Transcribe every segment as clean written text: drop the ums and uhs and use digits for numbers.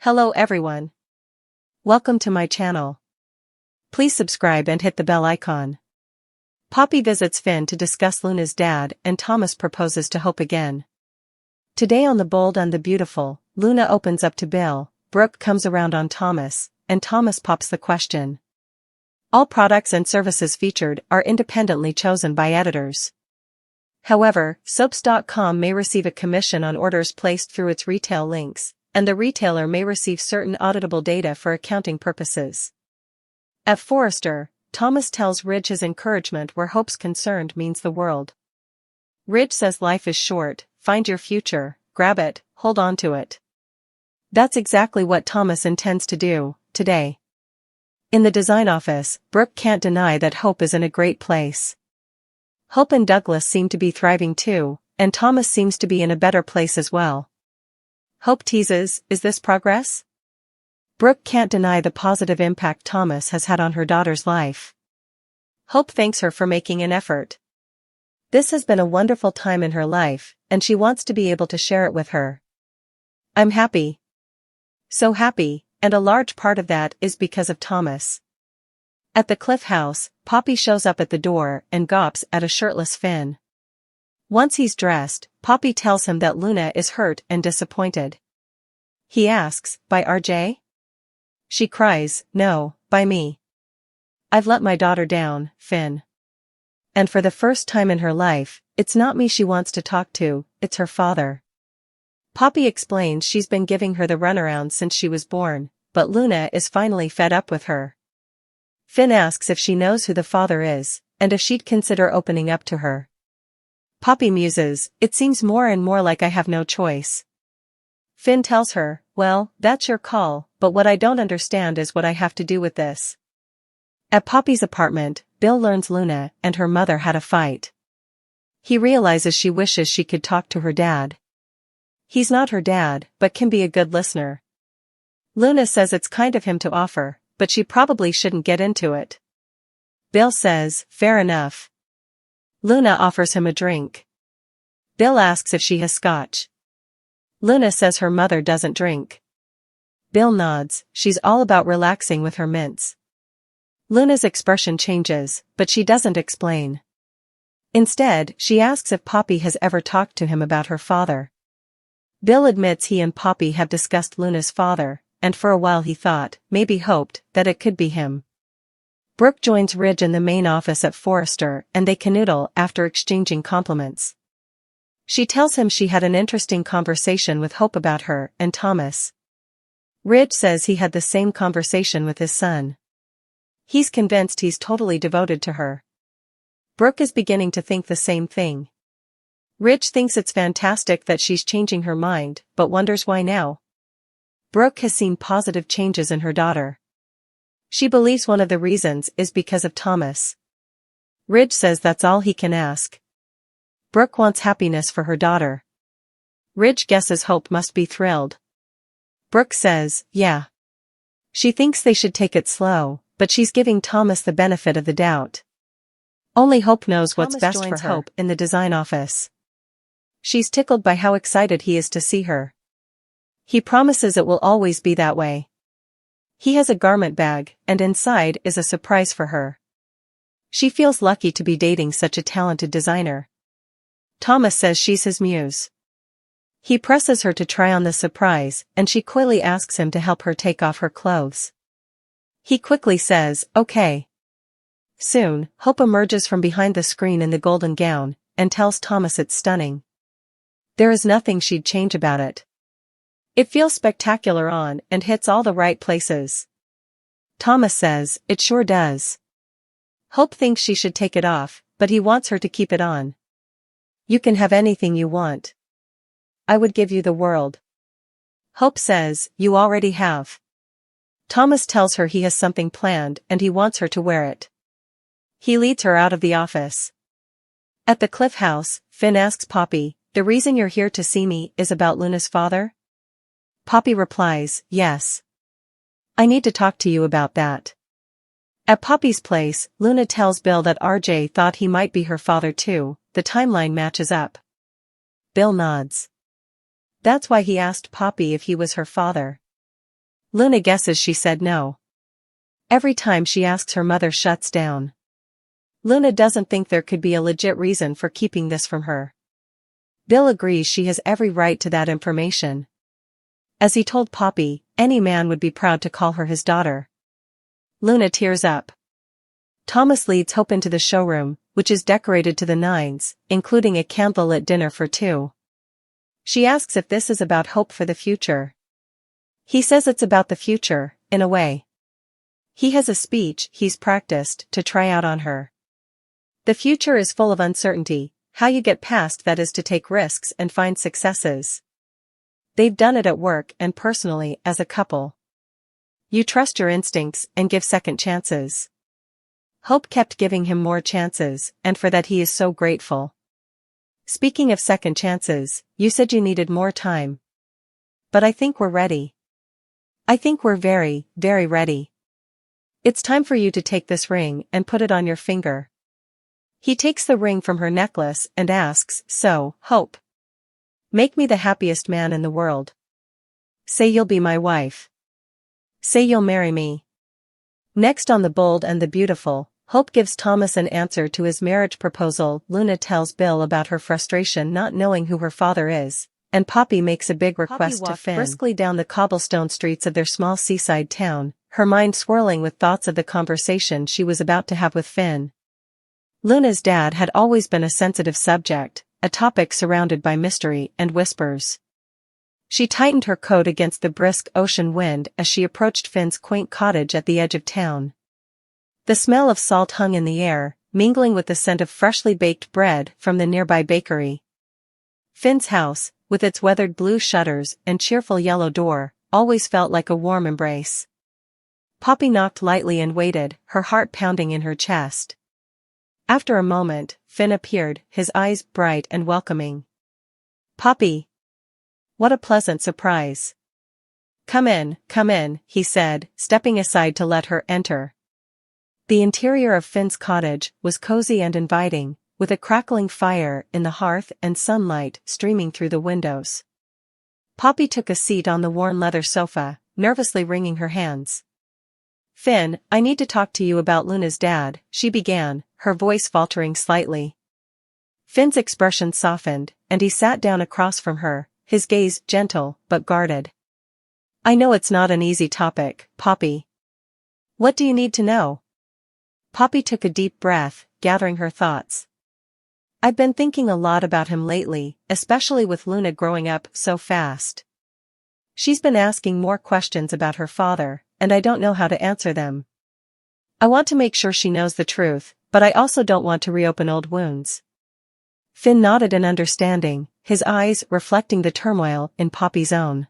Hello everyone. Welcome to my channel. Please subscribe and hit the bell icon. Poppy visits Finn to discuss Luna's dad and Thomas proposes to Hope again. Today on The Bold and the Beautiful, Luna opens up to Bill, Brooke comes around on Thomas, and Thomas pops the question. All products and services featured are independently chosen by editors. However, Soaps.com may receive a commission on orders placed through its retail links, and the retailer may receive certain auditable data for accounting purposes. At Forrester, Thomas tells Ridge his encouragement where Hope's concerned means the world. Ridge says life is short, find your future, grab it, hold on to it. That's exactly what Thomas intends to do, today. In the design office, Brooke can't deny that Hope is in a great place. Hope and Douglas seem to be thriving too, and Thomas seems to be in a better place as well. Hope teases, is this progress? Brooke can't deny the positive impact Thomas has had on her daughter's life. Hope thanks her for making an effort. This has been a wonderful time in her life, and she wants to be able to share it with her. I'm happy. So happy, and a large part of that is because of Thomas. At the Cliff House, Poppy shows up at the door and gawps at a shirtless Finn. Once he's dressed, Poppy tells him that Luna is hurt and disappointed. He asks, by RJ? She cries, no, by me. I've let my daughter down, Finn. And for the first time in her life, it's not me she wants to talk to, it's her father. Poppy explains she's been giving her the runaround since she was born, but Luna is finally fed up with her. Finn asks if she knows who the father is, and if she'd consider opening up to her. Poppy muses, it seems more and more like I have no choice. Finn tells her, well, that's your call, but what I don't understand is what I have to do with this. At Poppy's apartment, Bill learns Luna and her mother had a fight. He realizes she wishes she could talk to her dad. He's not her dad, but can be a good listener. Luna says it's kind of him to offer, but she probably shouldn't get into it. Bill says, fair enough. Luna offers him a drink. Bill asks if she has scotch. Luna says her mother doesn't drink. Bill nods, she's all about relaxing with her mints. Luna's expression changes, but she doesn't explain. Instead, she asks if Poppy has ever talked to him about her father. Bill admits he and Poppy have discussed Luna's father, and for a while he thought, maybe hoped, that it could be him. Brooke joins Ridge in the main office at Forrester and they canoodle after exchanging compliments. She tells him she had an interesting conversation with Hope about her and Thomas. Ridge says he had the same conversation with his son. He's convinced he's totally devoted to her. Brooke is beginning to think the same thing. Ridge thinks it's fantastic that she's changing her mind, but wonders why now. Brooke has seen positive changes in her daughter. She believes one of the reasons is because of Thomas. Ridge says that's all he can ask. Brooke wants happiness for her daughter. Ridge guesses Hope must be thrilled. Brooke says, yeah. She thinks they should take it slow, but she's giving Thomas the benefit of the doubt. Only Hope knows what's best for her. Hope in the design office. She's tickled by how excited he is to see her. He promises it will always be that way. He has a garment bag, and inside is a surprise for her. She feels lucky to be dating such a talented designer. Thomas says she's his muse. He presses her to try on the surprise, and she coyly asks him to help her take off her clothes. He quickly says, okay. Soon, Hope emerges from behind the screen in the golden gown, and tells Thomas it's stunning. There is nothing she'd change about it. It feels spectacular on and hits all the right places. Thomas says, it sure does. Hope thinks she should take it off, but he wants her to keep it on. You can have anything you want. I would give you the world. Hope says, you already have. Thomas tells her he has something planned and he wants her to wear it. He leads her out of the office. At the Cliff House, Finn asks Poppy, the reason you're here to see me is about Luna's father? Poppy replies, yes. I need to talk to you about that. At Poppy's place, Luna tells Bill that RJ thought he might be her father too, the timeline matches up. Bill nods. That's why he asked Poppy if he was her father. Luna guesses she said no. Every time she asks, her mother shuts down. Luna doesn't think there could be a legit reason for keeping this from her. Bill agrees she has every right to that information. As he told Poppy, any man would be proud to call her his daughter. Luna tears up. Thomas leads Hope into the showroom, which is decorated to the nines, including a candlelit dinner for two. She asks if this is about hope for the future. He says it's about the future, in a way. He has a speech he's practiced to try out on her. The future is full of uncertainty. How you get past that is to take risks and find successes. They've done it at work and personally as a couple. You trust your instincts and give second chances. Hope kept giving him more chances, and for that he is so grateful. Speaking of second chances, you said you needed more time. But I think we're ready. I think we're very, very ready. It's time for you to take this ring and put it on your finger. He takes the ring from her necklace and asks, so, Hope, make me the happiest man in the world. Say you'll be my wife. Say you'll marry me. Next on The Bold and the Beautiful, Hope gives Thomas an answer to his marriage proposal. Luna tells Bill about her frustration not knowing who her father is, and Poppy makes a big request to Finn. Briskly down the cobblestone streets of their small seaside town, her mind swirling with thoughts of the conversation she was about to have with Finn. Luna's dad had always been a sensitive subject, a topic surrounded by mystery and whispers. She tightened her coat against the brisk ocean wind as she approached Finn's quaint cottage at the edge of town. The smell of salt hung in the air, mingling with the scent of freshly baked bread from the nearby bakery. Finn's house, with its weathered blue shutters and cheerful yellow door, always felt like a warm embrace. Poppy knocked lightly and waited, her heart pounding in her chest. After a moment, Finn appeared, his eyes bright and welcoming. Poppy! What a pleasant surprise. Come in, he said, stepping aside to let her enter. The interior of Finn's cottage was cozy and inviting, with a crackling fire in the hearth and sunlight streaming through the windows. Poppy took a seat on the worn leather sofa, nervously wringing her hands. Finn, I need to talk to you about Luna's dad, she began, her voice faltering slightly. Finn's expression softened, and he sat down across from her, his gaze gentle but guarded. I know it's not an easy topic, Poppy. What do you need to know? Poppy took a deep breath, gathering her thoughts. I've been thinking a lot about him lately, especially with Luna growing up so fast. She's been asking more questions about her father, and I don't know how to answer them. I want to make sure she knows the truth, but I also don't want to reopen old wounds. Finn nodded in understanding, his eyes reflecting the turmoil in Poppy's own.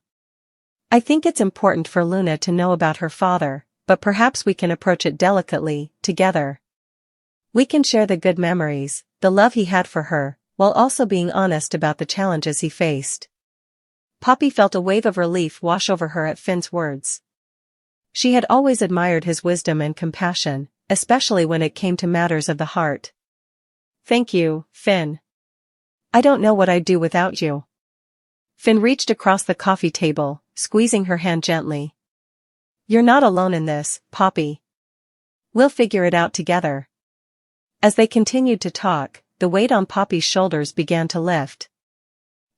I think it's important for Luna to know about her father, but perhaps we can approach it delicately, together. We can share the good memories, the love he had for her, while also being honest about the challenges he faced. Poppy felt a wave of relief wash over her at Finn's words. She had always admired his wisdom and compassion, especially when it came to matters of the heart. Thank you, Finn. I don't know what I'd do without you. Finn reached across the coffee table, squeezing her hand gently. You're not alone in this, Poppy. We'll figure it out together. As they continued to talk, the weight on Poppy's shoulders began to lift.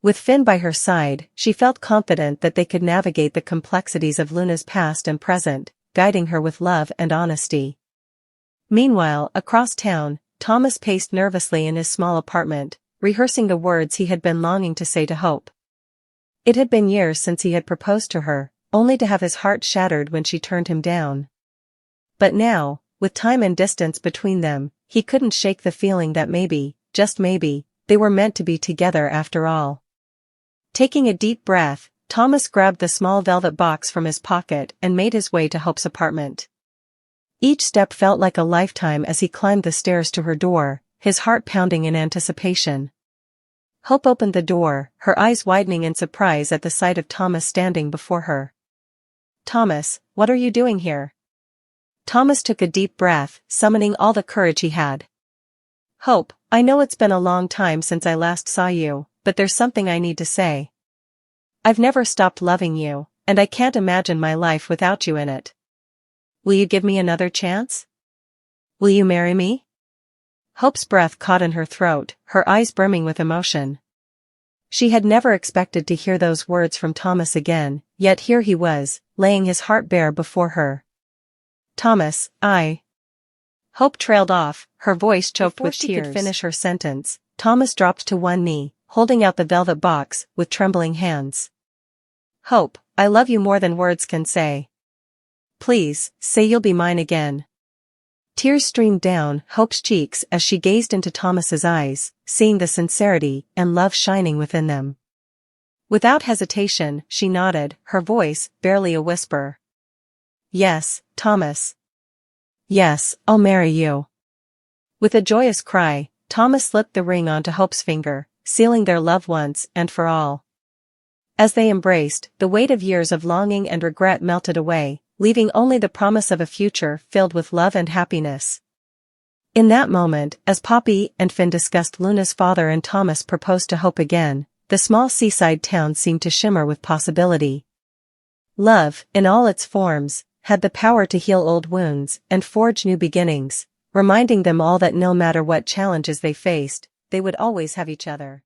With Finn by her side, she felt confident that they could navigate the complexities of Luna's past and present, guiding her with love and honesty. Meanwhile, across town, Thomas paced nervously in his small apartment, rehearsing the words he had been longing to say to Hope. It had been years since he had proposed to her, only to have his heart shattered when she turned him down. But now, with time and distance between them, he couldn't shake the feeling that maybe, just maybe, they were meant to be together after all. Taking a deep breath, Thomas grabbed the small velvet box from his pocket and made his way to Hope's apartment. Each step felt like a lifetime as he climbed the stairs to her door, his heart pounding in anticipation. Hope opened the door, her eyes widening in surprise at the sight of Thomas standing before her. Thomas, what are you doing here? Thomas took a deep breath, summoning all the courage he had. Hope, I know it's been a long time since I last saw you, but there's something I need to say. I've never stopped loving you, and I can't imagine my life without you in it. Will you give me another chance? Will you marry me? Hope's breath caught in her throat, her eyes brimming with emotion. She had never expected to hear those words from Thomas again, yet here he was, laying his heart bare before her. Thomas, Hope trailed off, her voice choked with tears. Before she could finish her sentence, Thomas dropped to one knee, holding out the velvet box with trembling hands. Hope, I love you more than words can say. Please, say you'll be mine again. Tears streamed down Hope's cheeks as she gazed into Thomas's eyes, seeing the sincerity and love shining within them. Without hesitation, she nodded, her voice barely a whisper. Yes, Thomas. Yes, I'll marry you. With a joyous cry, Thomas slipped the ring onto Hope's finger, sealing their love once and for all. As they embraced, the weight of years of longing and regret melted away, leaving only the promise of a future filled with love and happiness. In that moment, as Poppy and Finn discussed Luna's father and Thomas proposed to Hope again, the small seaside town seemed to shimmer with possibility. Love, in all its forms, had the power to heal old wounds and forge new beginnings, reminding them all that no matter what challenges they faced, they would always have each other.